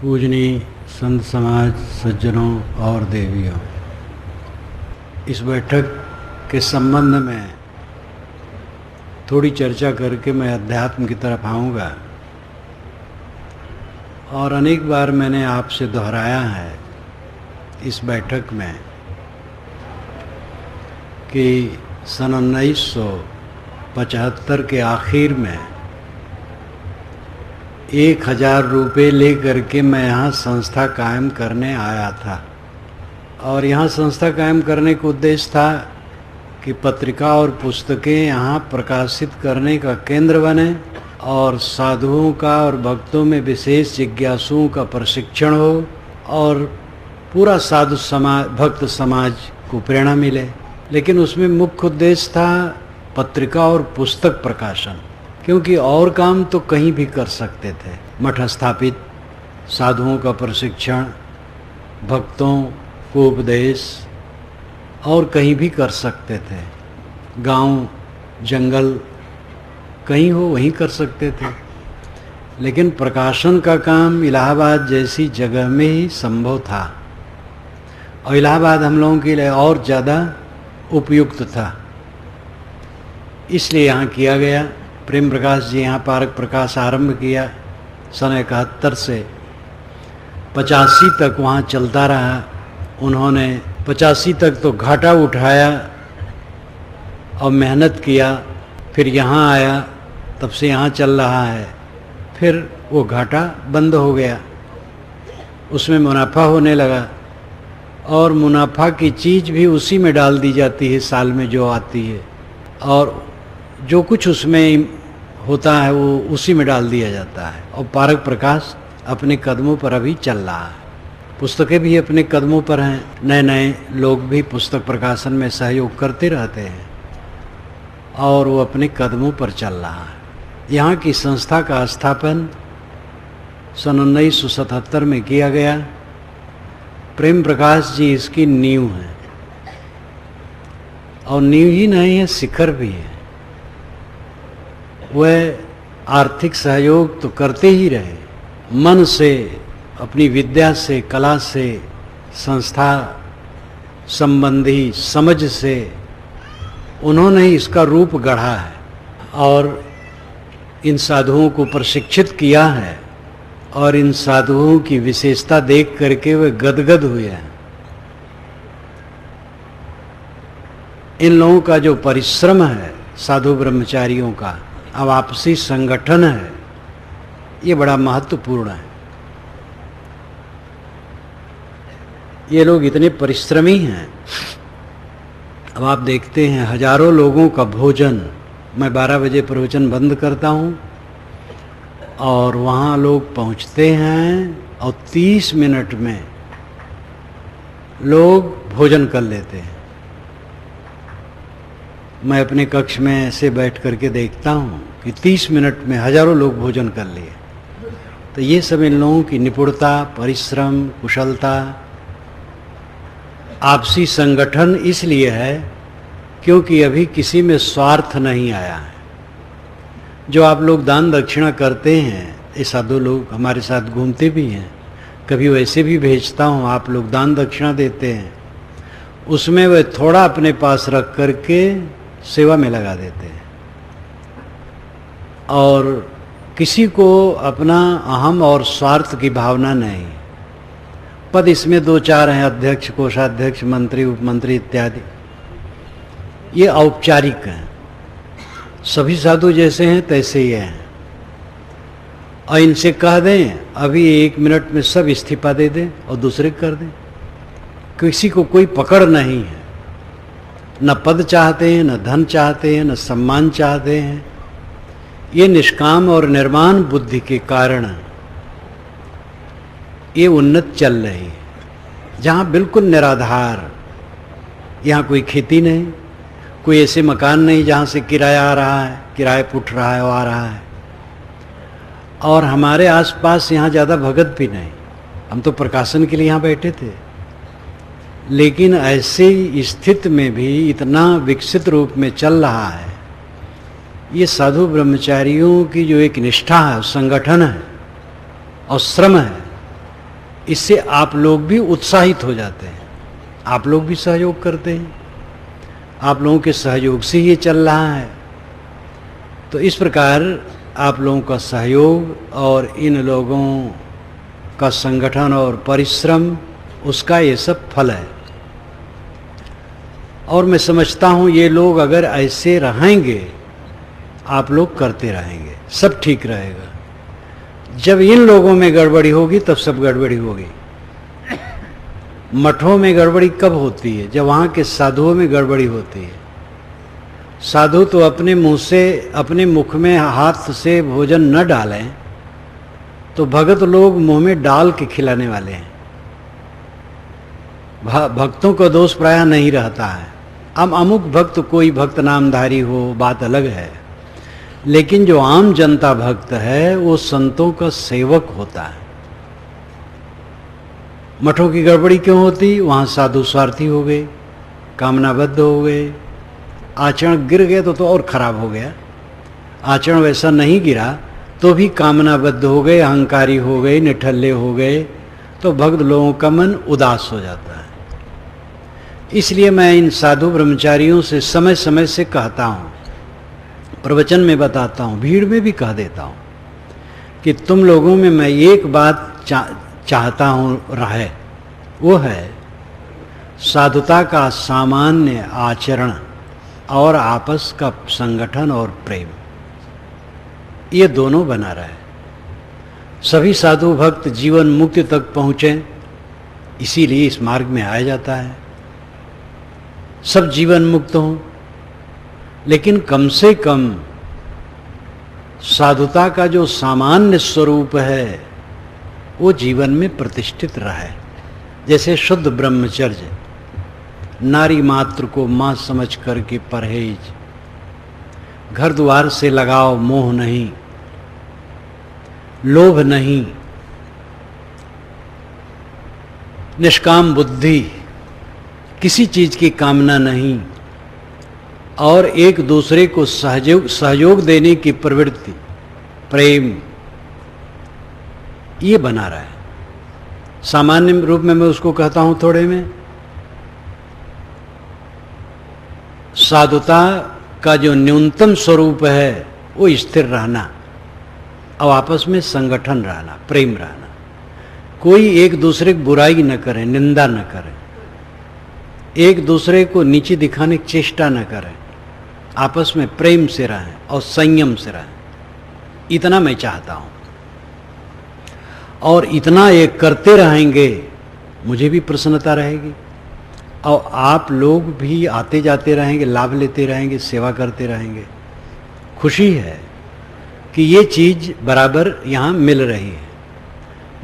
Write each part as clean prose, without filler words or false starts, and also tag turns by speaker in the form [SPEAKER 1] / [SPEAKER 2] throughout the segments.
[SPEAKER 1] पूजनीय संत समाज, सज्जनों और देवियों, इस बैठक के संबंध में थोड़ी चर्चा करके मैं अध्यात्म की तरफ आऊँगा। और अनेक बार मैंने आपसे दोहराया है इस बैठक में कि सन 1975 के आखिर में 1000 रुपये लेकर के मैं यहाँ संस्था कायम करने आया था। और यहाँ संस्था कायम करने का उद्देश्य था कि पत्रिका और पुस्तकें यहाँ प्रकाशित करने का केंद्र बने और साधुओं का और भक्तों में विशेष जिज्ञासुओं का प्रशिक्षण हो और पूरा साधु समाज, भक्त समाज को प्रेरणा मिले। लेकिन उसमें मुख्य उद्देश्य था पत्रिका और पुस्तक प्रकाशन, क्योंकि और काम तो कहीं भी कर सकते थे। मठ स्थापित, साधुओं का प्रशिक्षण, भक्तों को उपदेश और कहीं भी कर सकते थे। गांव, जंगल कहीं हो वहीं कर सकते थे। लेकिन प्रकाशन का काम इलाहाबाद जैसी जगह में ही संभव था और इलाहाबाद हम लोगों के लिए और ज़्यादा उपयुक्त था, इसलिए यहाँ किया गया। प्रेम प्रकाश जी यहाँ पारक प्रकाश आरंभ किया सन 71 से 85 तक वहाँ चलता रहा। उन्होंने 85 तक तो घाटा उठाया और मेहनत किया, फिर यहाँ आया, तब से यहाँ चल रहा है। फिर वो घाटा बंद हो गया, उसमें मुनाफा होने लगा और मुनाफा की चीज़ भी उसी में डाल दी जाती है साल में जो आती है, और जो कुछ उसमें होता है वो उसी में डाल दिया जाता है। और पारक प्रकाश अपने कदमों पर अभी चल रहा है, पुस्तकें भी अपने कदमों पर हैं। नए नए लोग भी पुस्तक प्रकाशन में सहयोग करते रहते हैं और वो अपने कदमों पर चल रहा है। यहाँ की संस्था का स्थापन सन 1977 में किया गया। प्रेम प्रकाश जी इसकी नींव है, और नींव ही नहीं है, शिखर भी है। वह आर्थिक सहयोग तो करते ही रहे, मन से, अपनी विद्या से, कला से, संस्था संबंधी समझ से उन्होंने इसका रूप गढ़ा है और इन साधुओं को प्रशिक्षित किया है। और इन साधुओं की विशेषता देख करके वे गदगद हुए हैं। इन लोगों का जो परिश्रम है, साधु ब्रह्मचारियों का, अब आपसी संगठन है, ये बड़ा महत्वपूर्ण है। ये लोग इतने परिश्रमी हैं। अब आप देखते हैं हजारों लोगों का भोजन, मैं 12 बजे प्रवचन बंद करता हूँ और वहाँ लोग पहुँचते हैं और 30 मिनट में लोग भोजन कर लेते हैं। मैं अपने कक्ष में ऐसे बैठ करके देखता हूँ कि 30 मिनट में हजारों लोग भोजन कर लिए। तो ये सब इन लोगों की निपुणता, परिश्रम, कुशलता, आपसी संगठन इसलिए है क्योंकि अभी किसी में स्वार्थ नहीं आया है। जो आप लोग दान दक्षिणा करते हैं, ये साधु लोग हमारे साथ घूमते भी हैं, कभी वैसे भी भेजता हूँ, आप लोग दान दक्षिणा देते हैं, उसमें वे थोड़ा अपने पास रख करके सेवा में लगा देते हैं। और किसी को अपना अहम और स्वार्थ की भावना नहीं। पद इसमें 2-4 हैं, अध्यक्ष, कोषाध्यक्ष, मंत्री, उपमंत्री इत्यादि, ये औपचारिक हैं। सभी साधु जैसे हैं तैसे ही हैं। और इनसे कह दें अभी 1 मिनट में सब इस्तीफा दे दें और दूसरे कर दें। किसी को कोई पकड़ नहीं है, न पद चाहते हैं, न धन चाहते हैं, न सम्मान चाहते हैं। ये निष्काम और निर्माण बुद्धि के कारण ये उन्नत चल रही है। जहाँ बिल्कुल निराधार, यहाँ कोई खेती नहीं, कोई ऐसे मकान नहीं जहाँ से किराया आ रहा है, किराया उठ रहा है, वो आ रहा है। और हमारे आसपास यहाँ ज़्यादा भगत भी नहीं। हम तो प्रकाशन के लिए यहाँ बैठे थे, लेकिन ऐसे स्थिति में भी इतना विकसित रूप में चल रहा है। ये साधु ब्रह्मचारियों की जो एक निष्ठा है, संगठन है और श्रम है, इससे आप लोग भी उत्साहित हो जाते हैं, आप लोग भी सहयोग करते हैं, आप लोगों के सहयोग से ये चल रहा है। तो इस प्रकार आप लोगों का सहयोग और इन लोगों का संगठन और परिश्रम, उसका ये सब फल है। और मैं समझता हूँ ये लोग अगर ऐसे रहेंगे, आप लोग करते रहेंगे, सब ठीक रहेगा। जब इन लोगों में गड़बड़ी होगी तब सब गड़बड़ी होगी। मठों में गड़बड़ी कब होती है? जब वहाँ के साधुओं में गड़बड़ी होती है। साधु तो अपने मुंह से, अपने मुख में हाथ से भोजन न डालें तो भगत लोग मुंह में डाल के खिलाने वाले हैं। भक्तों का दोष प्रायः नहीं रहता है। अब अमुक भक्त, कोई भक्त नामधारी हो, बात अलग है, लेकिन जो आम जनता भक्त है वो संतों का सेवक होता है। मठों की गड़बड़ी क्यों होती? वहाँ साधु स्वार्थी हो गए, कामनाबद्ध हो गए, आचरण गिर गए तो और खराब हो गया। आचरण वैसा नहीं गिरा तो भी कामनाबद्ध हो गए, अहंकारी हो गए, निठल्ले हो गए, तो भक्त लोगों का मन उदास हो जाता है। इसलिए मैं इन साधु ब्रह्मचारियों से समय समय से कहता हूँ, प्रवचन में बताता हूँ, भीड़ में भी कह देता हूँ कि तुम लोगों में मैं एक बात चाहता हूँ रहे, वो है साधुता का सामान्य आचरण और आपस का संगठन और प्रेम, ये दोनों बना रहे। सभी साधु भक्त जीवन मुक्ति तक पहुँचे, इसीलिए इस मार्ग में आया जाता है। सब जीवन मुक्त हों, लेकिन कम से कम साधुता का जो सामान्य स्वरूप है वो जीवन में प्रतिष्ठित रहे। जैसे शुद्ध ब्रह्मचर्य, नारी मात्र को मां समझ करके परहेज, घर द्वार से लगाव, मोह नहीं, लोभ नहीं, निष्काम बुद्धि, किसी चीज की कामना नहीं, और एक दूसरे को सहयोग देने की प्रवृत्ति, प्रेम, ये बना रहा है। सामान्य रूप में मैं उसको कहता हूं थोड़े में, साधुता का जो न्यूनतम स्वरूप है वो स्थिर रहना और आपस में संगठन रहना, प्रेम रहना। कोई एक दूसरे की बुराई न करे, निंदा न करे, एक दूसरे को नीचे दिखाने की चेष्टा न करें, आपस में प्रेम से रहें और संयम से रहें। इतना मैं चाहता हूं, और इतना एक करते रहेंगे मुझे भी प्रसन्नता रहेगी, और आप लोग भी आते जाते रहेंगे, लाभ लेते रहेंगे, सेवा करते रहेंगे। खुशी है कि ये चीज़ बराबर यहाँ मिल रही है।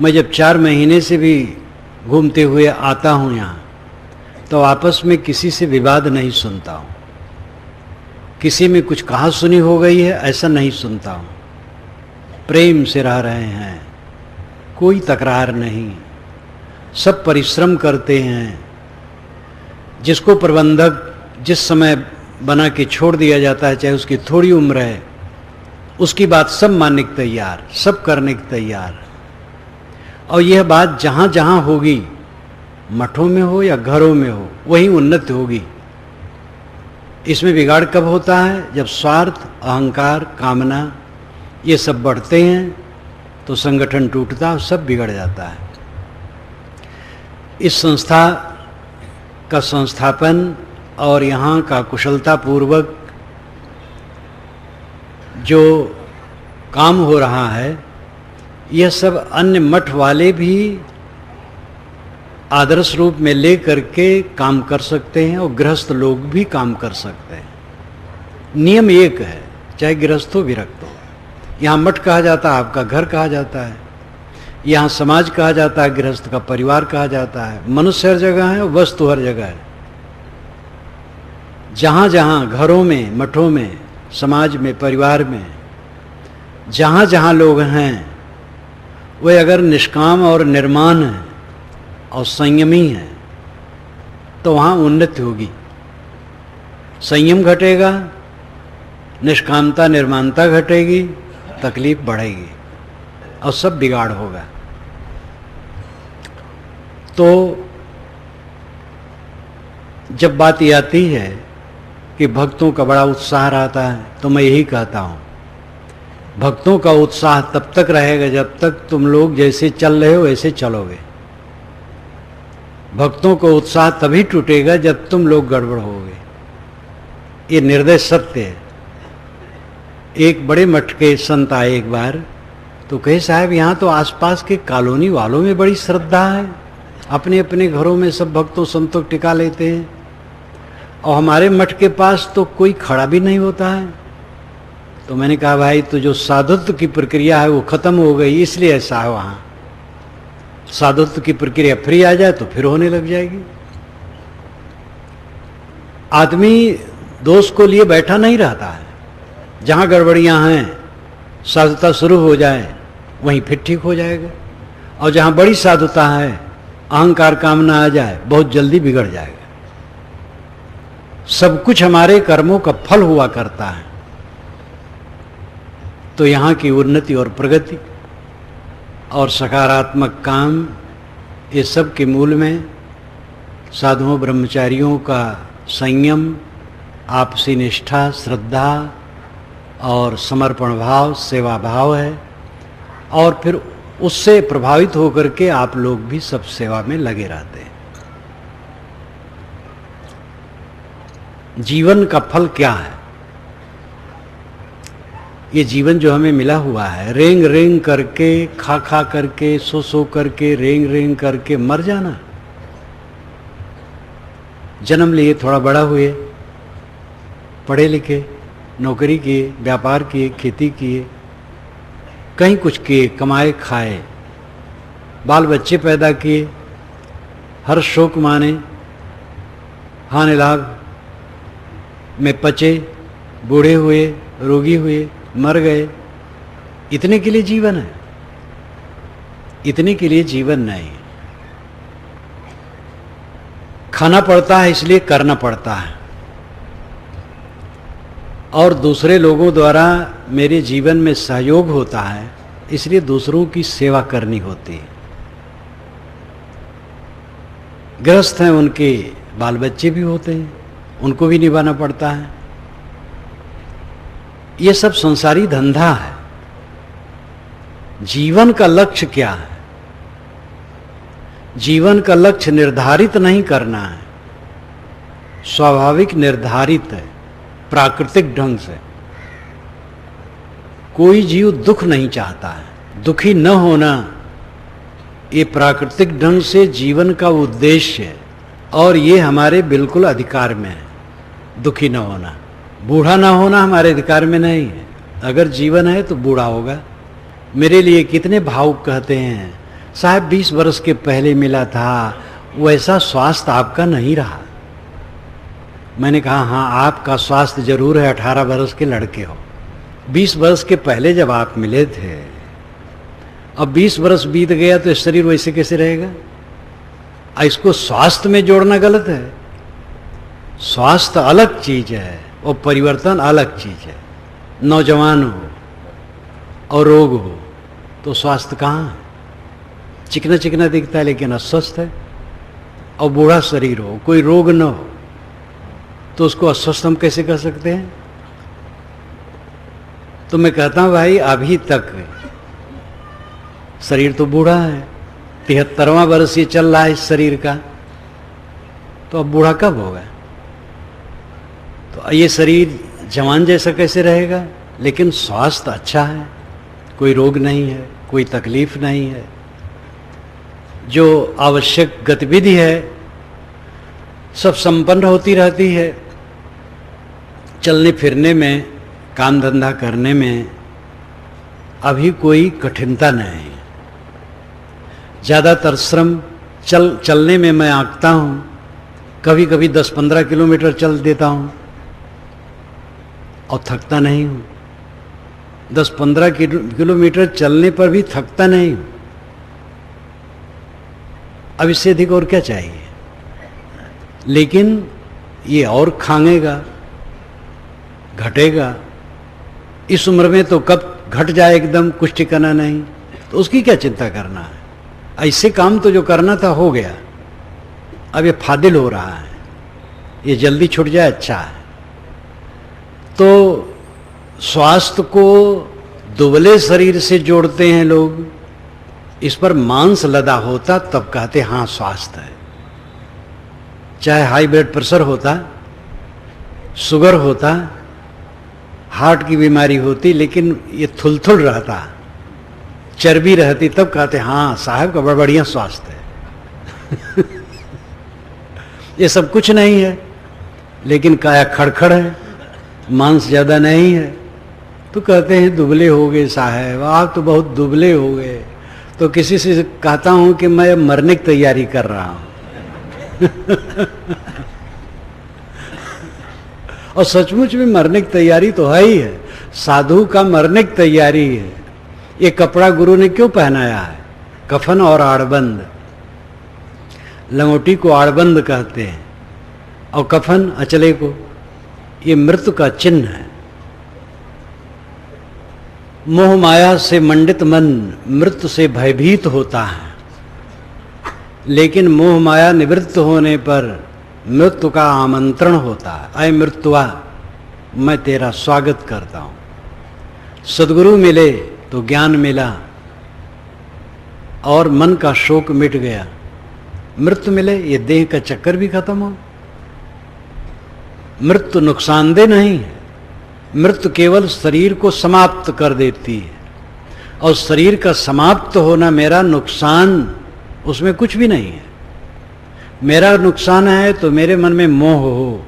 [SPEAKER 1] मैं जब 4 महीने से भी घूमते हुए आता हूँ यहाँ, तो आपस में किसी से विवाद नहीं सुनता हूँ, किसी में कुछ कहा सुनी हो गई है ऐसा नहीं सुनता हूँ। प्रेम से रह रहे हैं, कोई तकरार नहीं, सब परिश्रम करते हैं। जिसको प्रबंधक जिस समय बना के छोड़ दिया जाता है, चाहे उसकी थोड़ी उम्र है, उसकी बात सब मानने के तैयार, सब करने के तैयार। और यह बात जहाँ जहाँ होगी, मठों में हो या घरों में हो, वहीं उन्नति होगी। इसमें बिगाड़ कब होता है? जब स्वार्थ, अहंकार, कामना ये सब बढ़ते हैं तो संगठन टूटता, सब बिगड़ जाता है। इस संस्था का संस्थापन और यहाँ का कुशलतापूर्वक जो काम हो रहा है, यह सब अन्य मठ वाले भी आदर्श रूप में ले करके काम कर सकते हैं, और गृहस्थ लोग भी काम कर सकते हैं। नियम एक है, चाहे गृहस्थ हो विरक्त हो। यहाँ मठ कहा जाता है, आपका घर कहा जाता है, यहाँ समाज कहा जाता है, गृहस्थ का परिवार कहा जाता है। मनुष्य हर जगह है, वस्तु हर जगह है। जहाँ जहाँ घरों में, मठों में, समाज में, परिवार में, जहाँ जहाँ लोग हैं, वे अगर निष्काम और निर्माण हैं और संयमी हैं तो वहाँ उन्नति होगी। संयम घटेगा, निष्कामता निर्माणता घटेगी, तकलीफ बढ़ेगी और सब बिगाड़ होगा। तो जब बात ये आती है कि भक्तों का बड़ा उत्साह रहता है, तो मैं यही कहता हूं, भक्तों का उत्साह तब तक रहेगा जब तक तुम लोग जैसे चल रहे हो वैसे चलोगे। भक्तों का उत्साह तभी टूटेगा जब तुम लोग गड़बड़ होगे। ये निर्दय सत्य है। एक बड़े मठ के संत आए एक बार, तो कहे साहब यहाँ तो आसपास के कॉलोनी वालों में बड़ी श्रद्धा है, अपने अपने घरों में सब भक्तों संतों टिका लेते हैं, और हमारे मठ के पास तो कोई खड़ा भी नहीं होता है। तो मैंने कहा भाई, तो जो साधुत्व की प्रक्रिया है वो खत्म हो गई, इसलिए ऐसा है। वहां साधुत्व की प्रक्रिया फ्री आ जाए तो फिर होने लग जाएगी। आदमी दोष को लिए बैठा नहीं रहता है। जहां गड़बड़ियां हैं, साधुता शुरू हो जाए वहीं फिर ठीक हो जाएगा, और जहां बड़ी साधुता है, अहंकार कामना आ जाए, बहुत जल्दी बिगड़ जाएगा। सब कुछ हमारे कर्मों का फल हुआ करता है। तो यहां की उन्नति और प्रगति और सकारात्मक काम, ये सब के मूल में साधुओं ब्रह्मचारियों का संयम, आपसी निष्ठा, श्रद्धा और समर्पण भाव, सेवा भाव है। और फिर उससे प्रभावित होकर के आप लोग भी सब सेवा में लगे रहते हैं। जीवन का फल क्या है? ये जीवन जो हमें मिला हुआ है, रेंग रेंग करके, खा खा करके, सो सो करके, रेंग रेंग करके मर जाना। जन्म लिए, थोड़ा बड़ा हुए, पढ़े लिखे, नौकरी किए, व्यापार किए, खेती किए, कहीं कुछ किए, कमाए खाए, बाल बच्चे पैदा किए, हर शोक माने, हानि लाभ में पचे, बूढ़े हुए, रोगी हुए, मर गए। इतने के लिए जीवन है? इतने के लिए जीवन नहीं। खाना पड़ता है इसलिए करना पड़ता है, और दूसरे लोगों द्वारा मेरे जीवन में सहयोग होता है, इसलिए दूसरों की सेवा करनी होती है। गृहस्थ हैं, उनके बाल बच्चे भी होते हैं, उनको भी निभाना पड़ता है। ये सब संसारी धंधा है। जीवन का लक्ष्य क्या है? जीवन का लक्ष्य निर्धारित नहीं करना है, स्वाभाविक निर्धारित है, प्राकृतिक ढंग से। कोई जीव दुख नहीं चाहता है। दुखी न होना ये प्राकृतिक ढंग से जीवन का उद्देश्य है, और ये हमारे बिल्कुल अधिकार में है। दुखी न होना, बूढ़ा ना होना हमारे अधिकार में नहीं है। अगर जीवन है तो बूढ़ा होगा। मेरे लिए कितने भावुक कहते हैं, साहब 20 वर्ष के पहले मिला था, वैसा स्वास्थ्य आपका नहीं रहा। मैंने कहा हाँ, आपका स्वास्थ्य जरूर है, 18 वर्ष के लड़के हो। 20 वर्ष के पहले जब आप मिले थे, अब 20 वर्ष बीत गया तो शरीर वैसे कैसे रहेगा? इसको स्वास्थ्य में जोड़ना गलत है। स्वास्थ्य अलग चीज है और परिवर्तन अलग चीज है। नौजवान हो और रोग हो तो स्वास्थ्य कहाँ है? चिकना चिकना दिखता है लेकिन अस्वस्थ है। और बूढ़ा शरीर हो, कोई रोग न हो, तो उसको अस्वस्थ हम कैसे कर सकते हैं? तो मैं कहता हूं भाई, अभी तक शरीर तो बूढ़ा है, 73वां वर्ष ये चल रहा है इस शरीर का, तो अब बूढ़ा कब होगा? तो ये शरीर जवान जैसा कैसे रहेगा? लेकिन स्वास्थ्य अच्छा है, कोई रोग नहीं है, कोई तकलीफ नहीं है, जो आवश्यक गतिविधि है सब संपन्न होती रहती है। चलने फिरने में, काम धंधा करने में अभी कोई कठिनता नहीं। ज़्यादातर श्रम चलने में मैं आंकता हूँ, कभी कभी 10-15 किलोमीटर चल देता हूँ और थकता नहीं हूँ। 10-15 किलोमीटर चलने पर भी थकता नहीं हूँ। अब इससे अधिक और क्या चाहिए? लेकिन ये और खांगेगा, घटेगा। इस उम्र में तो कब घट जाए एकदम कुछ ठिकाना नहीं, तो उसकी क्या चिंता करना है? ऐसे काम तो जो करना था हो गया, अब ये फादिल हो रहा है, ये जल्दी छूट जाए अच्छा है। तो स्वास्थ्य को दुबले शरीर से जोड़ते हैं लोग, इस पर मांस लदा होता तब कहते हाँ स्वास्थ्य है। चाहे हाई ब्लड प्रेशर होता, शुगर होता, हार्ट की बीमारी होती, लेकिन ये थुलथुल रहता, चर्बी रहती, तब कहते हाँ साहब का बड़ा बढ़िया स्वास्थ्य है। ये सब कुछ नहीं है, लेकिन काया खड़खड़ है, मांस ज्यादा नहीं है, तो कहते हैं दुबले हो गए साहब, आप तो बहुत दुबले हो गए। तो किसी से कहता हूं कि मैं मरने की तैयारी कर रहा हूं। और सचमुच में मरने की तैयारी तो है ही है, साधु का मरने की तैयारी है। ये कपड़ा गुरु ने क्यों पहनाया है? कफन और आड़बंद। लंगोटी को आड़बंद कहते हैं और कफन अचले को, ये मृत्यु का चिन्ह है। मोह माया से मंडित मन मृत्यु से भयभीत होता है, लेकिन मोह माया निवृत्त होने पर मृत्यु का आमंत्रण होता है। अय मृत्युआ, मैं तेरा स्वागत करता हूं। सद्गुरु मिले तो ज्ञान मिला और मन का शोक मिट गया। मृत्यु मिले, ये देह का चक्कर भी खत्म हो। मृत्यु नुकसानदेह नहीं है, मृत्यु केवल शरीर को समाप्त कर देती है, और शरीर का समाप्त होना मेरा नुकसान, उसमें कुछ भी नहीं है। मेरा नुकसान है तो मेरे मन में मोह हो,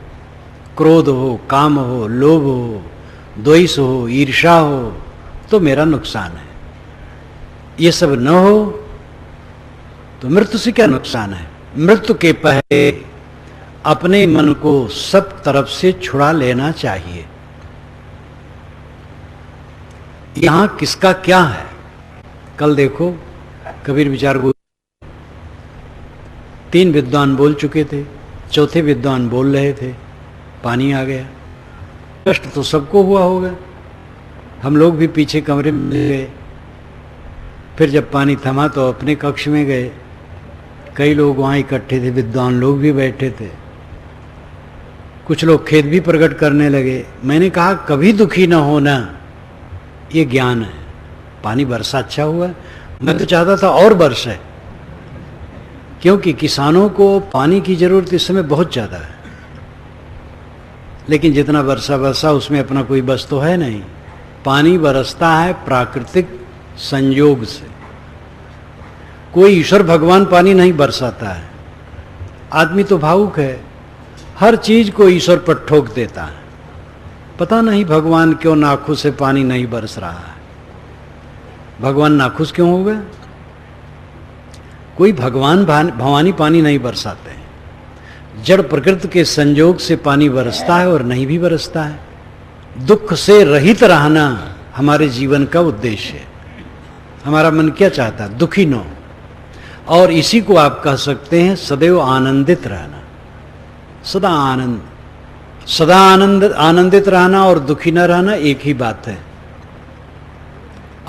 [SPEAKER 1] क्रोध हो, काम हो, लोभ हो, द्वेष हो, ईर्ष्या हो, तो मेरा नुकसान है। ये सब न हो तो मृत्यु से क्या नुकसान है? मृत्यु के पहले अपने मन को सब तरफ से छुड़ा लेना चाहिए। यहां किसका क्या है? कल देखो कबीर विचार गुरु 3 विद्वान बोल चुके थे, चौथे विद्वान बोल रहे थे, पानी आ गया। कष्ट तो सबको हुआ होगा, हम लोग भी पीछे कमरे में गए। फिर जब पानी थमा तो अपने कक्ष में गए। कई लोग वहाँ इकट्ठे थे, विद्वान लोग भी बैठे थे। कुछ लोग खेद भी प्रकट करने लगे। मैंने कहा कभी दुखी न होना, ये ज्ञान है। पानी बरसा अच्छा हुआ, मैं तो चाहता था और बरसे, क्योंकि किसानों को पानी की जरूरत इस समय बहुत ज़्यादा है। लेकिन जितना बरसा उसमें अपना कोई बस तो है नहीं। पानी बरसता है प्राकृतिक संयोग से, कोई ईश्वर भगवान पानी नहीं बरसाता है। आदमी तो भावुक है, हर चीज को ईश्वर पर ठोक देता है। पता नहीं भगवान क्यों नाखुश से पानी नहीं बरस रहा है। भगवान नाखुश क्यों हो गए? कोई भगवान भवानी पानी नहीं बरसाते हैं। जड़ प्रकृति के संयोग से पानी बरसता है और नहीं भी बरसता है। दुख से रहित रहना हमारे जीवन का उद्देश्य है। हमारा मन क्या चाहता है? दुखी न हो। और इसी को आप कह सकते हैं सदैव आनंदित रहना। सदा आनंद, सदा आनंदित रहना और दुखी न रहना एक ही बात है।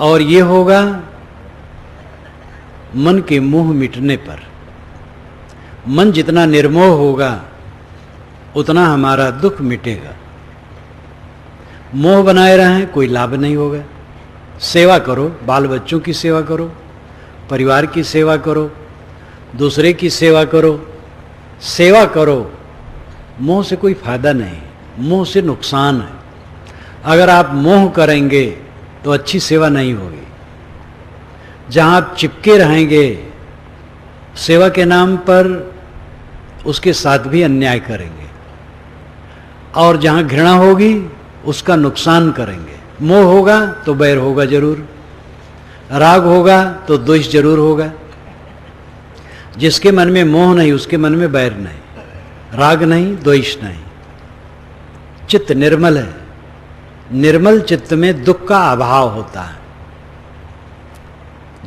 [SPEAKER 1] और ये होगा मन के मोह मिटने पर। मन जितना निर्मोह होगा उतना हमारा दुख मिटेगा। मोह बनाए रहें कोई लाभ नहीं होगा। सेवा करो, बाल बच्चों की सेवा करो, परिवार की सेवा करो, दूसरे की सेवा करो, सेवा करो। मोह से कोई फायदा नहीं, मोह से नुकसान है। अगर आप मोह करेंगे तो अच्छी सेवा नहीं होगी। जहां आप चिपके रहेंगे सेवा के नाम पर, उसके साथ भी अन्याय करेंगे, और जहां घृणा होगी उसका नुकसान करेंगे। मोह होगा तो बैर होगा जरूर, राग होगा तो द्वेष जरूर होगा। जिसके मन में मोह नहीं उसके मन में बैर नहीं, राग नहीं, द्वेष नहीं। चित्त निर्मल है। निर्मल चित्त में दुख का अभाव होता है।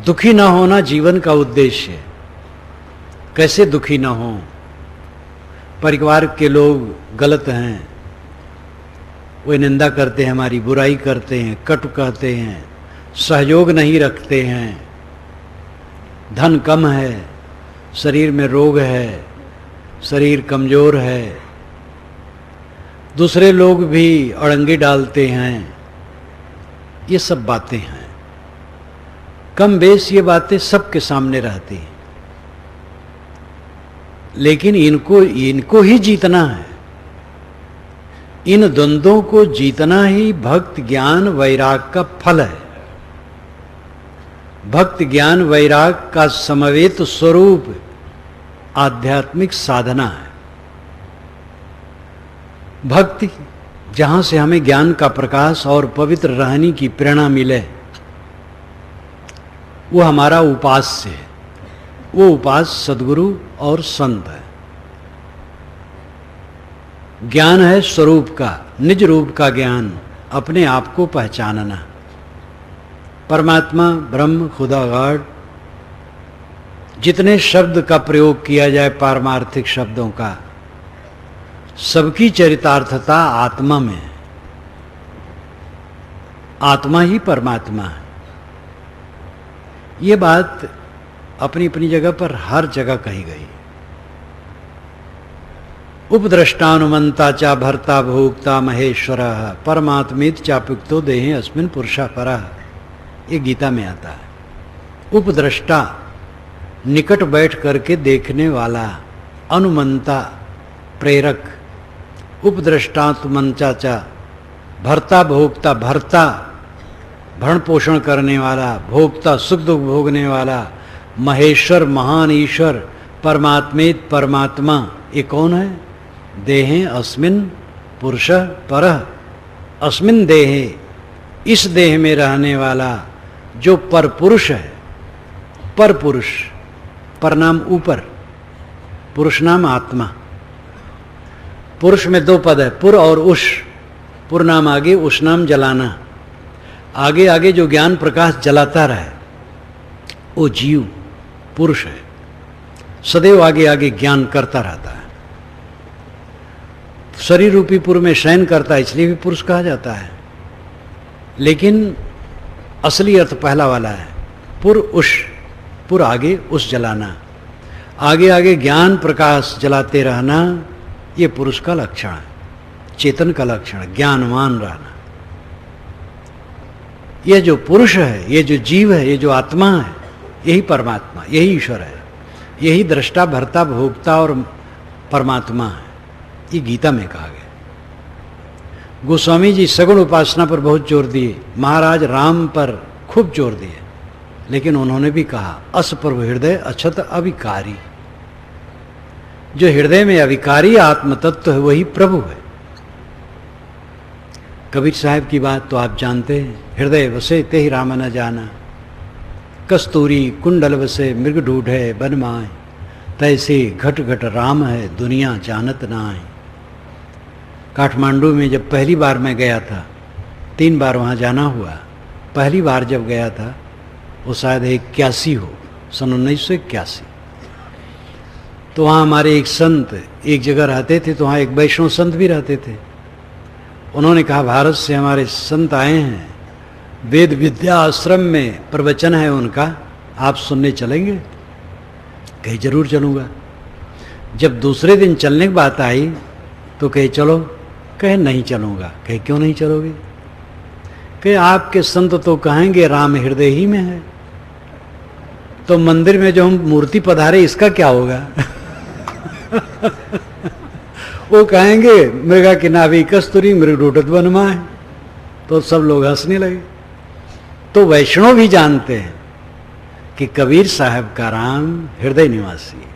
[SPEAKER 1] दुखी ना होना जीवन का उद्देश्य है। कैसे दुखी ना हो? परिवार के लोग गलत हैं, वो निंदा करते हैं, हमारी बुराई करते हैं, कटु कहते हैं, सहयोग नहीं रखते हैं, धन कम है, शरीर में रोग है, शरीर कमजोर है, दूसरे लोग भी अड़ंगे डालते हैं, ये सब बातें हैं। कम बेस ये बातें सबके सामने रहती हैं, लेकिन इनको ही जीतना है। इन द्वंद्वों को जीतना ही भक्त ज्ञान वैराग का फल है। भक्त ज्ञान वैराग का समवेत स्वरूप आध्यात्मिक साधना है। भक्ति जहां से हमें ज्ञान का प्रकाश और पवित्र रहने की प्रेरणा मिले, वो हमारा उपास्य है। वो उपास सद्गुरु और संत है। ज्ञान है स्वरूप का, निज रूप का ज्ञान, अपने आप को पहचानना। परमात्मा, ब्रह्म, खुदा, गॉड, जितने शब्द का प्रयोग किया जाए पारमार्थिक शब्दों का, सबकी चरितार्थता आत्मा में है। आत्मा ही परमात्मा है। ये बात अपनी अपनी जगह पर हर जगह कही गई। उपद्रष्टानुमंता चा भर्ता भोक्ता महेश्वर परमात्मित चापुक्तो देहे अस्मिन पुरुषा परः, ये गीता में आता है। उपद्रष्टा, निकट बैठ करके देखने वाला, अनुमंता, प्रेरक, उपद्रष्टानुमंता चा भर्ता भोक्ता, भर्ता भरण पोषण करने वाला, भोक्ता सुख दुख भोगने वाला, महेश्वर महान ईश्वर, परमात्मेत परमात्मा, ये कौन है? देहे अस्मिन पुरुष परः, अस्मिन देहे, इस देह में रहने वाला जो पर पुरुष है। पर पुरुष, पर नाम ऊपर, पुरुष नाम आत्मा। पुरुष में दो पद है, पुर और उष। पुर नाम आगे, उष नाम जलाना। आगे आगे जो ज्ञान प्रकाश जलाता रहे वो जीव पुरुष है। सदैव आगे आगे ज्ञान करता रहता है। शरीर रूपी पुर में शयन करता है, इसलिए भी पुरुष कहा जाता है। लेकिन असली अर्थ पहला वाला है, पुर उष। पुर आगे, उष जलाना। आगे आगे ज्ञान प्रकाश जलाते रहना, ये पुरुष का लक्षण है, चेतन का लक्षण, ज्ञानवान रहना। यह जो पुरुष है, ये जो जीव है, ये जो आत्मा है, यही परमात्मा, यही ईश्वर है, यही दृष्टा भर्ता भोक्ता और परमात्मा है। ये गीता में कहा गया। गोस्वामी जी सगुण उपासना पर बहुत जोर दिए, महाराज राम पर खूब जोर दिए, लेकिन उन्होंने भी कहा असप्रभु हृदय अक्षत अविकारी। जो हृदय में अविकारी आत्म तत्व है वही प्रभु है। कबीर साहब की बात तो आप जानते हैं, हृदय वसे ते ही राम न जाना, कस्तूरी कुंडल वसे मृग ढूढ़े बन माए, तैसे घट घट राम है दुनिया जानत नाए। काठमांडू में जब पहली बार मैं गया था, 3 बार वहाँ जाना हुआ। पहली बार जब गया था वो शायद 81 हो, सन 1981। तो वहाँ हमारे एक संत एक जगह रहते थे, तो वहाँ एक वैष्णव संत भी रहते थे। उन्होंने कहा भारत से हमारे संत आए हैं, वेद विद्या आश्रम में प्रवचन है उनका, आप सुनने चलेंगे? कहे जरूर चलूँगा। जब दूसरे दिन चलने की बात आई तो कहे चलो, कहे नहीं चलूँगा। कहे क्यों नहीं चलोगे? कहे आपके संत तो कहेंगे राम हृदय ही में है, तो मंदिर में जो हम मूर्ति पधारे इसका क्या होगा? वो कहेंगे मृगा की नाभि कस्तूरी मृग ढूढ़त बनमाए। तो सब लोग हंसने लगे। तो वैष्णव भी जानते हैं कि कबीर साहब का राम हृदय निवासी है।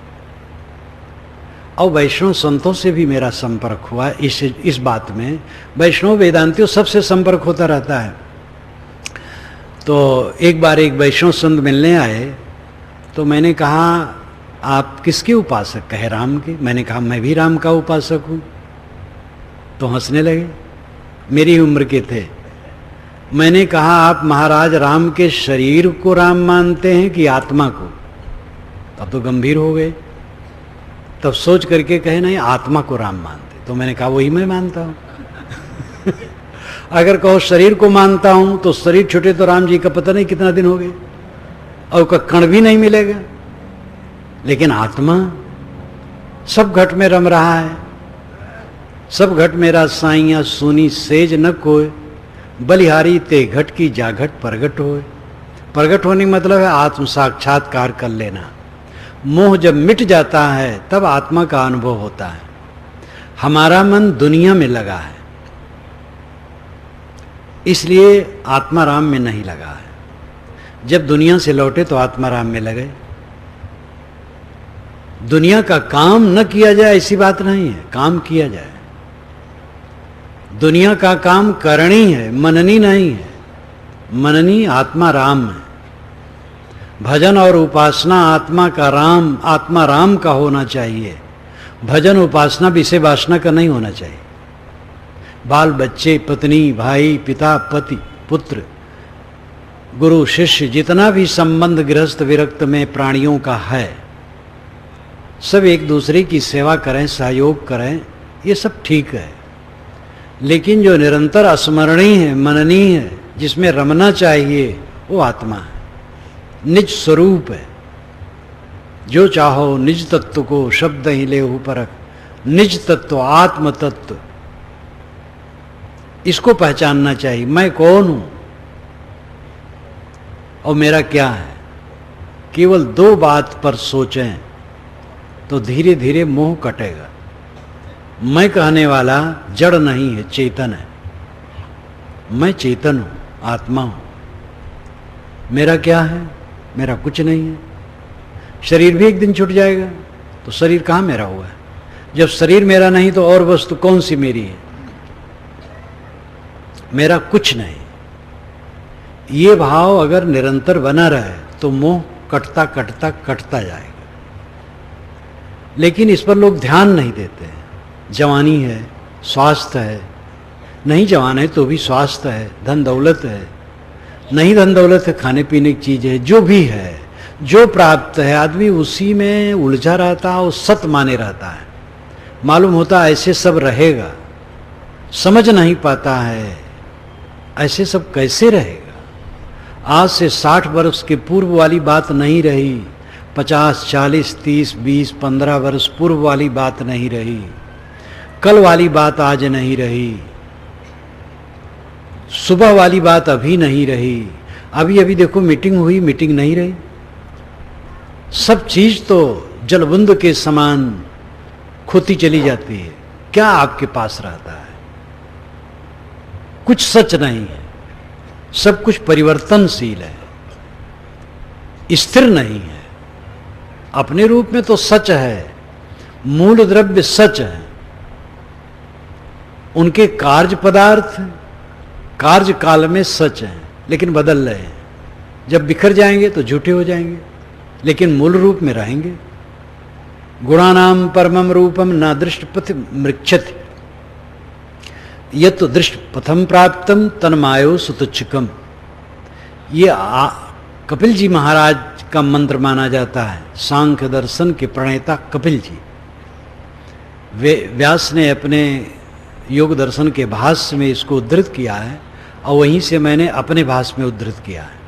[SPEAKER 1] और वैष्णव संतों से भी मेरा संपर्क हुआ इस बात में। वैष्णव वेदांतियों सबसे संपर्क होता रहता है। तो एक बार एक वैष्णव संत मिलने आए, तो मैंने कहा आप किसके उपासक? कहे राम के। मैंने कहा मैं भी राम का उपासक हूँ। तो हंसने लगे, मेरी उम्र के थे। मैंने कहा आप महाराज राम के शरीर को राम मानते हैं कि आत्मा को? तब तो गंभीर हो गए। तब सोच करके कहे नहीं, आत्मा को राम मानते। तो मैंने कहा वही मैं मानता हूँ। अगर कहो शरीर को मानता हूँ तो शरीर छूटे तो राम जी का पता नहीं कितना दिन हो गए। और का कण भी नहीं मिलेगा। लेकिन आत्मा सब घट में रम रहा है। सब घट मेरा साइया सुनी सेज न कोय, बलिहारी ते घट की जाघट प्रगट होए। प्रगट होने मतलब है आत्म साक्षात्कार कर लेना। मोह जब मिट जाता है तब आत्मा का अनुभव होता है। हमारा मन दुनिया में लगा है, इसलिए आत्माराम में नहीं लगा है। जब दुनिया से लौटे तो आत्माराम में लगे। दुनिया का काम न किया जाए ऐसी बात नहीं है, काम किया जाए। दुनिया का काम करनी है, मननी नहीं है। मननी आत्माराम है। भजन और उपासना आत्मा का राम, आत्मा राम का होना चाहिए। भजन उपासना विषय वासना का नहीं होना चाहिए। बाल बच्चे, पत्नी, भाई, पिता, पति, पुत्र, गुरु, शिष्य, जितना भी संबंध गृहस्थ विरक्त में प्राणियों का है, सब एक दूसरे की सेवा करें, सहयोग करें, ये सब ठीक है। लेकिन जो निरंतर स्मरणीय है, मननीय है, जिसमें रमना चाहिए, वो आत्मा है, निज स्वरूप है। जो चाहो निज तत्व को शब्द ही ले परख, निज तत्व आत्म तत्व, इसको पहचानना चाहिए। मैं कौन हूं और मेरा क्या है। केवल दो बात पर सोचें तो धीरे धीरे मोह कटेगा। मैं कहने वाला जड़ नहीं है, चेतन है। मैं चेतन हूं, आत्मा हूं। मेरा क्या है? मेरा कुछ नहीं है। शरीर भी एक दिन छूट जाएगा, तो शरीर कहां मेरा हुआ है? जब शरीर मेरा नहीं तो और वस्तु कौन सी मेरी है? मेरा कुछ नहीं। ये भाव अगर निरंतर बना रहे तो मोह कटता कटता कटता जाएगा। लेकिन इस पर लोग ध्यान नहीं देते। जवानी है, स्वास्थ्य है, नहीं जवान है तो भी स्वास्थ्य है, धन दौलत है, नहीं धन दौलत है, खाने पीने की चीज है, जो भी है, जो प्राप्त है, आदमी उसी में उलझा रहता है और सत माने रहता है। मालूम होता है ऐसे सब रहेगा, समझ नहीं पाता है ऐसे सब कैसे रहेगा। आज से 60 वर्ष के पूर्व वाली बात नहीं रही, 50, 40, 30, 20, 15 वर्ष पूर्व वाली बात नहीं रही, कल वाली बात आज नहीं रही, सुबह वाली बात अभी नहीं रही। अभी अभी देखो मीटिंग हुई, मीटिंग नहीं रही। सब चीज तो जलबुंद के समान खोती चली जाती है। क्या आपके पास रहता है? कुछ सच नहीं है। सब कुछ परिवर्तनशील है, स्थिर नहीं है। अपने रूप में तो सच है, मूल द्रव्य सच है। उनके कार्य पदार्थ कार्य काल में सच है, लेकिन बदल रहे हैं। जब बिखर जाएंगे तो झूठे हो जाएंगे, लेकिन मूल रूप में रहेंगे। गुणानाम परमम रूपम न दृष्ट पथ मृक्षति, यत दृष्ट पथम प्राप्तम तन्मायो सुतुच्छकम। ये कपिल जी महाराज का मंत्र माना जाता है। सांख्य दर्शन के प्रणेता कपिल जी, वे व्यास ने अपने योग दर्शन के भाष्य में इसको उद्धृत किया है और वहीं से मैंने अपने भाष्य में उद्धृत किया है।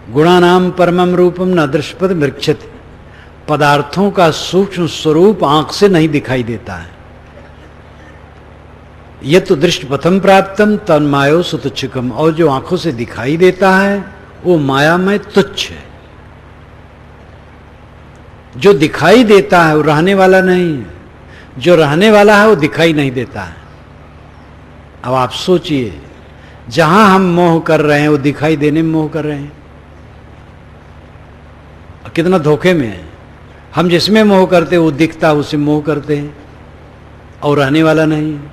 [SPEAKER 1] गुणानाम परमम रूपम न दृष्टपद मृक्षति। पदार्थों का सूक्ष्म स्वरूप आंख से नहीं दिखाई देता है। यह तो दृष्ट पथम प्राप्तम तन्मायो सुतुच्छकम। और जो आंखों से दिखाई देता है वो मायामय तुच्छ है। जो दिखाई देता है वो रहने वाला नहीं है। जो रहने वाला है वो दिखाई नहीं देता है। अब आप सोचिए, जहां हम मोह कर रहे हैं वो दिखाई देने में मोह कर रहे हैं। कितना धोखे में है। हम जिसमें मोह करते वो दिखता, उसे मोह करते हैं और रहने वाला नहीं है।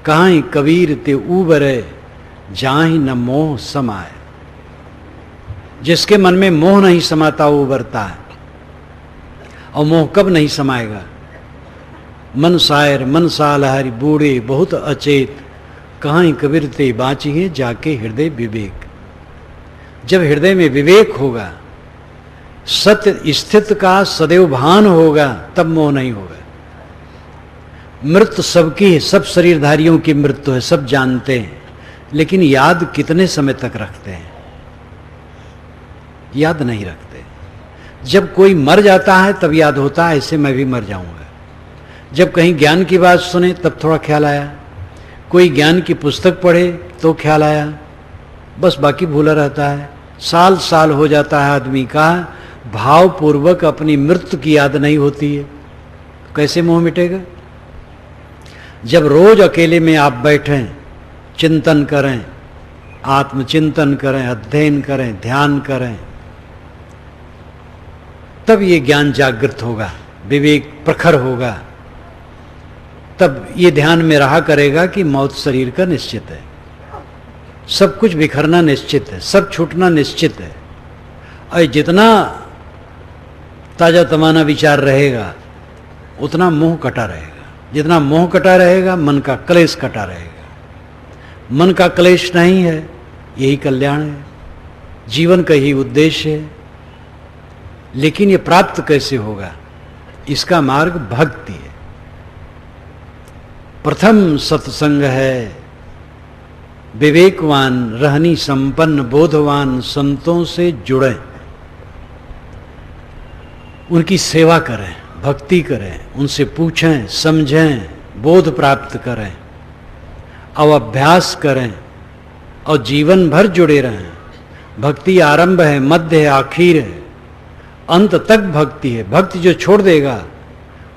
[SPEAKER 1] कहां कबीर ते उबरे जाहि न मोह समाए। जिसके मन में मोह नहीं समाता वो उबरता है। और मोह कब नहीं समाएगा? मन सायर मन सालहरि बूढ़े बहुत अचेत, कहां कबीर ते बाँचिए जाके हृदय विवेक। जब हृदय में विवेक होगा, सत्य स्थित का सदैव भान होगा, तब मोह नहीं होगा। मृत्यु सबकी है, सब शरीरधारियों की मृत्यु है, सब जानते हैं, लेकिन याद कितने समय तक रखते हैं? याद नहीं रखते। जब कोई मर जाता है तब याद होता है ऐसे मैं भी मर जाऊंगा। जब कहीं ज्ञान की बात सुने तब थोड़ा ख्याल आया, कोई ज्ञान की पुस्तक पढ़े तो ख्याल आया, बस बाकी भूला रहता है। साल साल हो जाता है आदमी का, भावपूर्वक अपनी मृत्यु की याद नहीं होती है। कैसे मोह मिटेगा? जब रोज अकेले में आप बैठें, चिंतन करें, आत्मचिंतन करें, अध्ययन करें, ध्यान करें, तब ये ज्ञान जागृत होगा, विवेक प्रखर होगा। तब ये ध्यान में रहा करेगा कि मौत शरीर का निश्चित है, सब कुछ बिखरना निश्चित है, सब छूटना निश्चित है। और जितना ताजा तमाना विचार रहेगा उतना मोह कटा रहेगा। जितना मोह कटा रहेगा मन का क्लेश कटा रहेगा। मन का क्लेश नहीं है, यही कल्याण है, जीवन का ही उद्देश्य है। लेकिन ये प्राप्त कैसे होगा? इसका मार्ग भक्ति है। प्रथम सत्संग है, विवेकवान रहनी संपन्न बोधवान संतों से जुड़ें, उनकी सेवा करें, भक्ति करें, उनसे पूछें, समझें, बोध प्राप्त करें, और अभ्यास करें और जीवन भर जुड़े रहें। भक्ति आरंभ है, मध्य है, आखिर है, अंत तक भक्ति है। भक्ति जो छोड़ देगा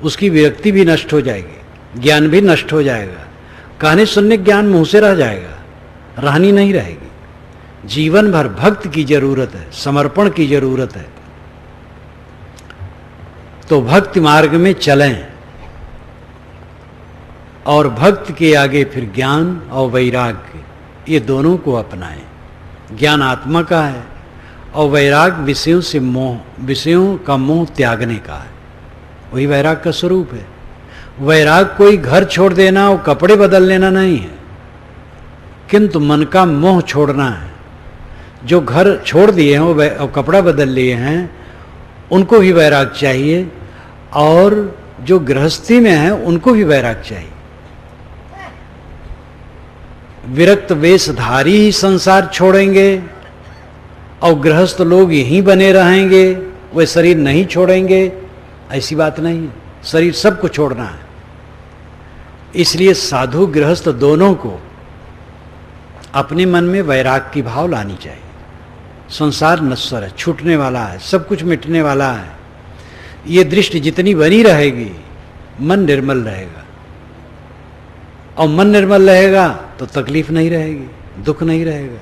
[SPEAKER 1] उसकी विरक्ति भी नष्ट हो जाएगी, ज्ञान भी नष्ट हो जाएगा, कहने सुनने ज्ञान मुंह से रह जाएगा, रहनी नहीं रहेगी। जीवन भर भक्त की जरूरत है, समर्पण की जरूरत है। तो भक्ति मार्ग में चलें और भक्त के आगे फिर ज्ञान और वैराग्य, ये दोनों को अपनाएं। ज्ञान आत्मा का है और वैराग विषयों से मोह, विषयों का मोह त्यागने का है। वही वैराग का स्वरूप है। वैराग कोई घर छोड़ देना और कपड़े बदल लेना नहीं है, किंतु मन का मोह छोड़ना है। जो घर छोड़ दिए हैं और कपड़ा बदल लिए हैं उनको भी वैराग चाहिए, और जो गृहस्थी में है उनको भी वैराग चाहिए। विरक्त वेशधारी ही संसार छोड़ेंगे और गृहस्थ लोग यहीं बने रहेंगे, वे शरीर नहीं छोड़ेंगे, ऐसी बात नहीं है। शरीर सबको छोड़ना है। इसलिए साधु गृहस्थ दोनों को अपने मन में वैराग की भाव लानी चाहिए। संसार नश्वर है, छूटने वाला है, सब कुछ मिटने वाला है। ये दृष्टि जितनी बनी रहेगी मन निर्मल रहेगा, और मन निर्मल रहेगा तो तकलीफ नहीं रहेगी, दुख नहीं रहेगा।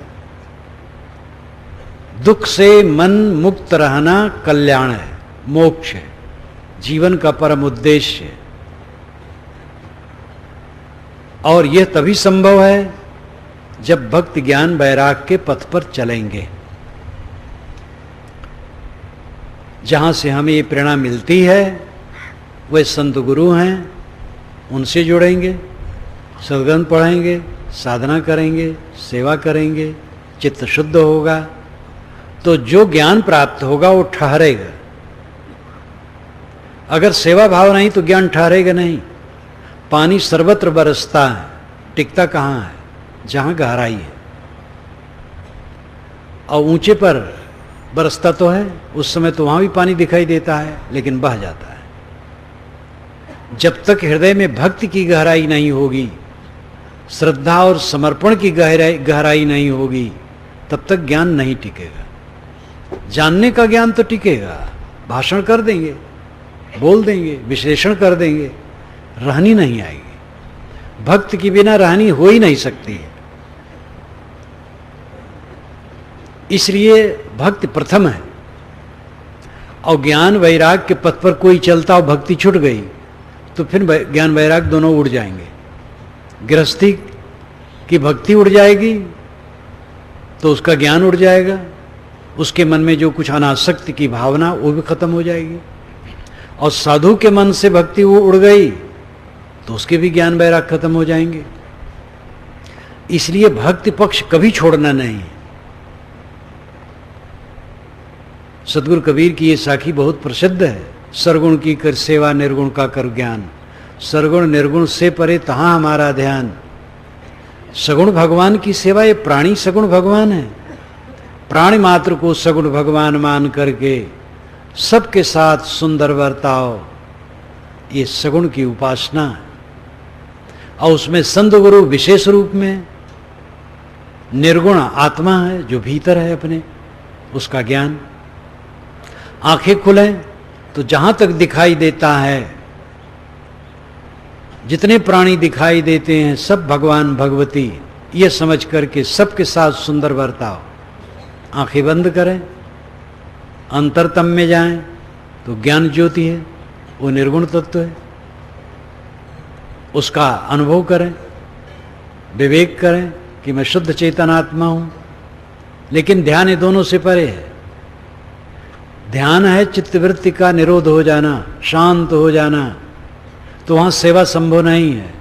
[SPEAKER 1] दुख से मन मुक्त रहना कल्याण है, मोक्ष है, जीवन का परम उद्देश्य है। और यह तभी संभव है जब भक्ति ज्ञान वैराग के पथ पर चलेंगे। जहां से हमें ये प्रेरणा मिलती है वे संत गुरु हैं, उनसे जुड़ेंगे, सद्ग्रंथ पढ़ेंगे, साधना करेंगे, सेवा करेंगे, चित्त शुद्ध होगा तो जो ज्ञान प्राप्त होगा वो ठहरेगा। अगर सेवा भाव नहीं तो ज्ञान ठहरेगा नहीं। पानी सर्वत्र बरसता है, टिकता कहाँ है? जहां गहराई है। और ऊंचे पर बरसता तो है, उस समय तो वहां भी पानी दिखाई देता है, लेकिन बह जाता है। जब तक हृदय में भक्ति की गहराई नहीं होगी, श्रद्धा और समर्पण की गहराई नहीं होगी, तब तक ज्ञान नहीं टिकेगा। जानने का ज्ञान तो टिकेगा, भाषण कर देंगे, बोल देंगे, विश्लेषण कर देंगे, रहनी नहीं आएगी। भक्त के बिना रहनी हो ही नहीं सकती है। इसलिए भक्ति प्रथम है। और ज्ञान वैराग के पथ पर कोई चलता और भक्ति छूट गई तो फिर ज्ञान वैराग दोनों उड़ जाएंगे। गृहस्थी की भक्ति उड़ जाएगी तो उसका ज्ञान उड़ जाएगा, उसके मन में जो कुछ अनासक्ति की भावना वो भी खत्म हो जाएगी। और साधु के मन से भक्ति वो उड़ गई तो उसके भी ज्ञान वैराग खत्म हो जाएंगे। इसलिए भक्ति पक्ष कभी छोड़ना नहीं। सतगुरु कबीर की ये साखी बहुत प्रसिद्ध है। सरगुण की कर सेवा, निर्गुण का कर ज्ञान, सरगुण निर्गुण से परे तहां हमारा ध्यान। सगुण भगवान की सेवा, ये प्राणी सगुण भगवान है। प्राणी मात्र को सगुण भगवान मान करके सबके साथ सुंदर बर्ताव, ये सगुण की उपासना है। और उसमें संत गुरु विशेष रूप में निर्गुण आत्मा है जो भीतर है अपने, उसका ज्ञान। आंखें खुले तो जहां तक दिखाई देता है, जितने प्राणी दिखाई देते हैं सब भगवान भगवती, ये समझ करके सबके साथ सुंदर बर्ताव। आंखें बंद करें, अंतरतम में जाएं तो ज्ञान ज्योति है, वो निर्गुण तत्व है, उसका अनुभव करें, विवेक करें कि मैं शुद्ध चेतन आत्मा हूं। लेकिन ध्यान ये दोनों से परे है। ध्यान है चित्तवृत्ति का निरोध हो जाना, शांत हो जाना, तो वहां सेवा संभव नहीं है,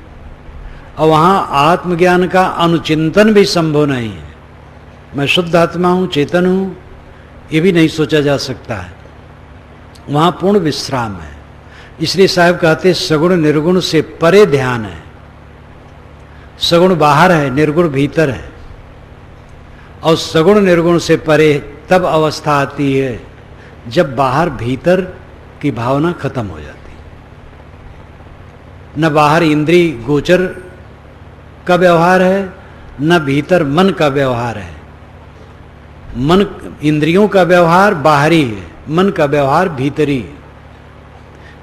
[SPEAKER 1] और वहां आत्मज्ञान का अनुचिंतन भी संभव नहीं है। मैं शुद्ध आत्मा हूं, चेतन हूं, ये भी नहीं सोचा जा सकता है। वहां पूर्ण विश्राम है। इसलिए साहब कहते सगुण निर्गुण से परे ध्यान है। सगुण बाहर है, निर्गुण भीतर है, और सगुण निर्गुण से परे तब अवस्था आती है जब बाहर भीतर की भावना खत्म हो जाती है। न बाहर इंद्रिय गोचर का व्यवहार है, न भीतर मन का व्यवहार है। मन इंद्रियों का व्यवहार बाहरी है, मन का व्यवहार भीतरी है।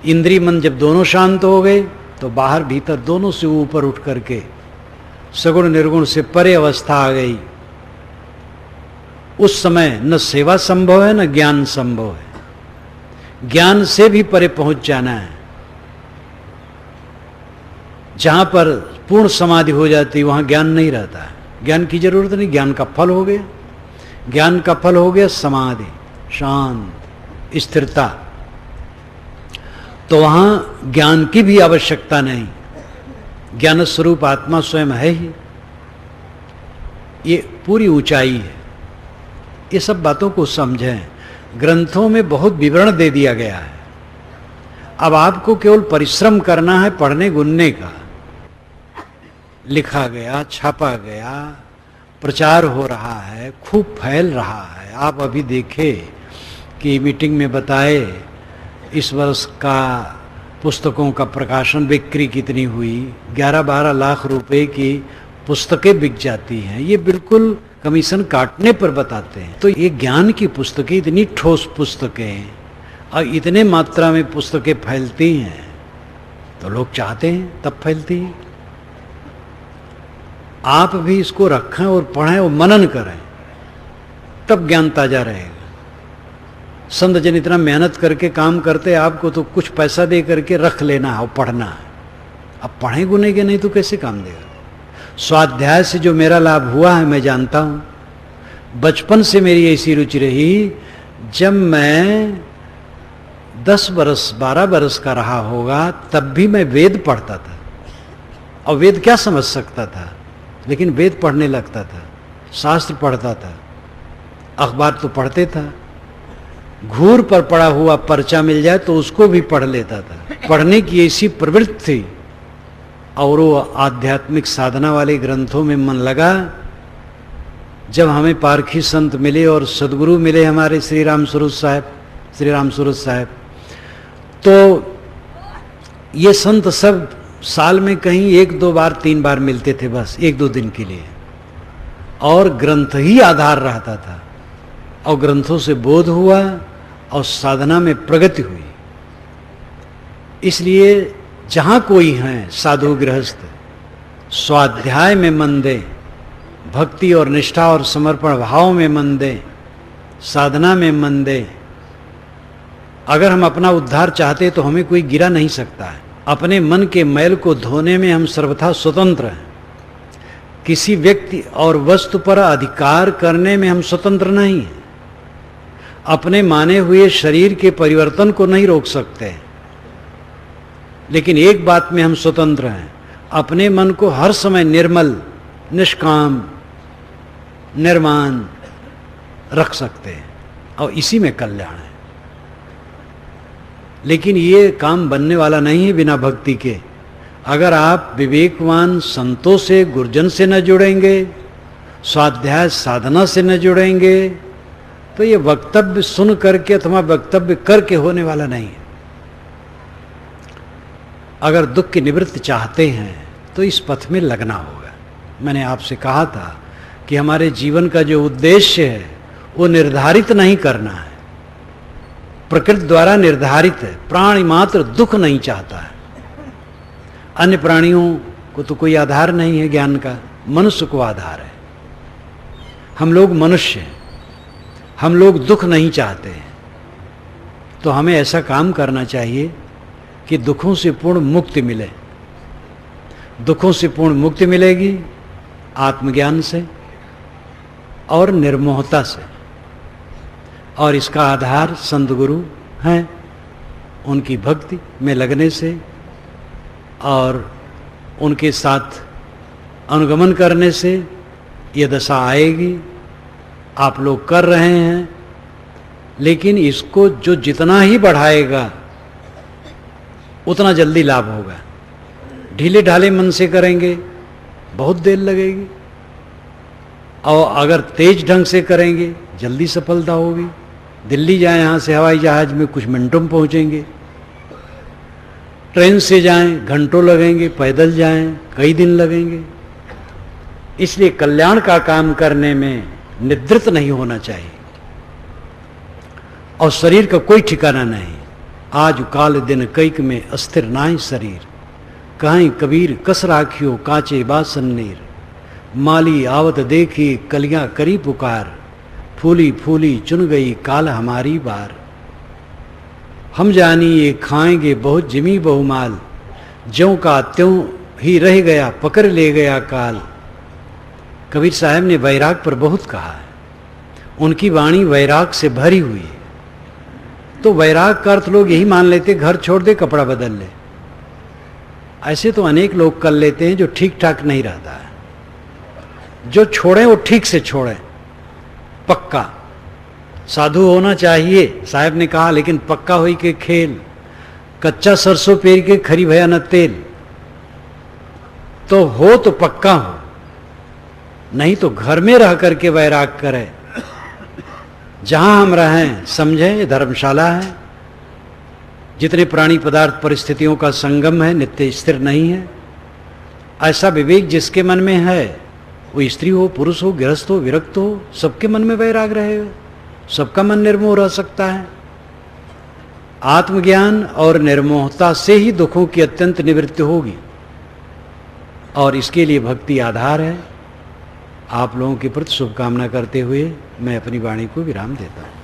[SPEAKER 1] इंद्रिय मन जब दोनों शांत हो गए तो बाहर भीतर दोनों से ऊपर उठ करके सगुण निर्गुण से परे अवस्था आ गई। उस समय न सेवा संभव है, न ज्ञान संभव है। ज्ञान से भी परे पहुंच जाना है। जहां पर पूर्ण समाधि हो जाती वहां ज्ञान नहीं रहता है। ज्ञान की जरूरत नहीं, ज्ञान का फल हो गया। ज्ञान का फल हो गया समाधि, शांत, स्थिरता। तो वहां ज्ञान की भी आवश्यकता नहीं। ज्ञान स्वरूप आत्मा स्वयं है ही। ये पूरी ऊंचाई है। ये सब बातों को समझें। ग्रंथों में बहुत विवरण दे दिया गया है। अब आपको केवल परिश्रम करना है पढ़ने गुनने का। लिखा गया, छापा गया, प्रचार हो रहा है, खूब फैल रहा है। आप अभी देखें कि मीटिंग में बताए इस वर्ष का पुस्तकों का प्रकाशन बिक्री कितनी हुई। 11-12 लाख रुपए की पुस्तकें बिक जाती हैं। ये बिल्कुल कमीशन काटने पर बताते हैं। तो ये ज्ञान की पुस्तकें, इतनी ठोस पुस्तकें और इतने मात्रा में पुस्तकें फैलती हैं तो लोग चाहते हैं तब फैलती हैं। आप भी इसको रखें और पढ़ें और मनन करें, तब ज्ञान ताजा रहेगा। संत जन इतना मेहनत करके काम करते, आपको तो कुछ पैसा दे करके रख लेना है और पढ़ना है। अब पढ़े गुनेगे नहीं तो कैसे काम देगा। स्वाध्याय से जो मेरा लाभ हुआ है मैं जानता हूं। बचपन से मेरी ऐसी रुचि रही, जब मैं 10 बरस 12 बरस का रहा होगा तब भी मैं वेद पढ़ता था। और वेद क्या समझ सकता था, लेकिन वेद पढ़ने लगता था, शास्त्र पढ़ता था, अखबार तो पढ़ते था। घूर पर पड़ा हुआ पर्चा मिल जाए तो उसको भी पढ़ लेता था। पढ़ने की ऐसी प्रवृत्ति थी। और वो आध्यात्मिक साधना वाले ग्रंथों में मन लगा। जब हमें पारखी संत मिले और सदगुरु मिले हमारे श्री राम सूरत साहब, तो ये संत सब साल में कहीं 1-2 बार 3 बार मिलते थे, बस 1-2 दिन के लिए। और ग्रंथ ही आधार रहता था। और ग्रंथों से बोध हुआ और साधना में प्रगति हुई। इसलिए जहां कोई है साधु गृहस्थ, स्वाध्याय में मन दे, भक्ति और निष्ठा और समर्पण भाव में मन दे, साधना में मन दे। अगर हम अपना उद्धार चाहते तो हमें कोई गिरा नहीं सकता है। अपने मन के मैल को धोने में हम सर्वथा स्वतंत्र हैं। किसी व्यक्ति और वस्तु पर अधिकार करने में हम स्वतंत्र नहीं हैं। अपने माने हुए शरीर के परिवर्तन को नहीं रोक सकते, लेकिन एक बात में हम स्वतंत्र हैं, अपने मन को हर समय निर्मल, निष्काम, निर्माण रख सकते हैं, और इसी में कल्याण है। लेकिन ये काम बनने वाला नहीं है बिना भक्ति के। अगर आप विवेकवान संतों से, गुरुजन से न जुड़ेंगे, स्वाध्याय साधना से न जुड़ेंगे, तो ये वक्तव्य सुन करके अथवा वक्तव्य करके होने वाला नहीं है। अगर दुख की निवृत्ति चाहते हैं तो इस पथ में लगना होगा। मैंने आपसे कहा था कि हमारे जीवन का जो उद्देश्य है वो निर्धारित नहीं करना है, प्रकृति द्वारा निर्धारित है। प्राणी मात्र दुख नहीं चाहता है। अन्य प्राणियों को तो कोई आधार नहीं है ज्ञान का, मनुष्य को आधार है। हम लोग मनुष्य हैं, हम लोग दुख नहीं चाहते हैं। तो हमें ऐसा काम करना चाहिए कि दुखों से पूर्ण मुक्ति मिले। दुखों से पूर्ण मुक्ति मिलेगी आत्मज्ञान से और निर्मोहता से, और इसका आधार संत गुरु हैं। उनकी भक्ति में लगने से और उनके साथ अनुगमन करने से ये दशा आएगी। आप लोग कर रहे हैं, लेकिन इसको जो जितना ही बढ़ाएगा उतना जल्दी लाभ होगा। ढीले ढाले मन से करेंगे बहुत देर लगेगी, और अगर तेज ढंग से करेंगे जल्दी सफलता होगी। दिल्ली जाएं, यहाँ से हवाई जहाज में कुछ मिनटों में पहुँचेंगे। ट्रेन से जाएं घंटों लगेंगे, पैदल जाएं कई दिन लगेंगे। इसलिए कल्याण का काम करने में निद्रित नहीं होना चाहिए, और शरीर का कोई ठिकाना नहीं। आज काल दिन कैक में अस्थिर नाहि शरीर, कहीं कबीर कस राखियो कांचे बासन नीर। माली आवत देखी कलियां करी पुकार, फूली फूली चुन गई काल हमारी बार। हम जानी ये खाएंगे बहुत जिमी बहुमाल, ज्यों का त्यों ही रह गया पकड़ ले गया काल। कबीर साहब ने वैराग पर बहुत कहा है। उनकी वाणी वैराग से भरी हुई है। तो वैराग का अर्थ लोग यही मान लेते घर छोड़ दे कपड़ा बदल ले। ऐसे तो अनेक लोग कर लेते हैं जो ठीक ठाक नहीं रहता है। जो छोड़े वो ठीक से छोड़े, पक्का। साधु होना चाहिए साहब ने कहा, लेकिन पक्का होई के खेल। कच्चा सरसों पेर के खरी भया न तेल। तो हो तो पक्का हो, नहीं तो घर में रह करके वैराग करे। जहां हम रहें समझें ये धर्मशाला है। जितने प्राणी पदार्थ परिस्थितियों का संगम है, नित्य स्थिर नहीं है। ऐसा विवेक जिसके मन में है, वो स्त्री हो पुरुष हो गृहस्थ हो विरक्त हो, सबके मन में वैराग रहेगा। सबका मन निर्मोह रह सकता है। आत्मज्ञान और निर्मोहता से ही दुखों की अत्यंत निवृत्ति होगी, और इसके लिए भक्ति आधार है। आप लोगों के प्रति शुभकामना करते हुए मैं अपनी वाणी को विराम देता हूँ।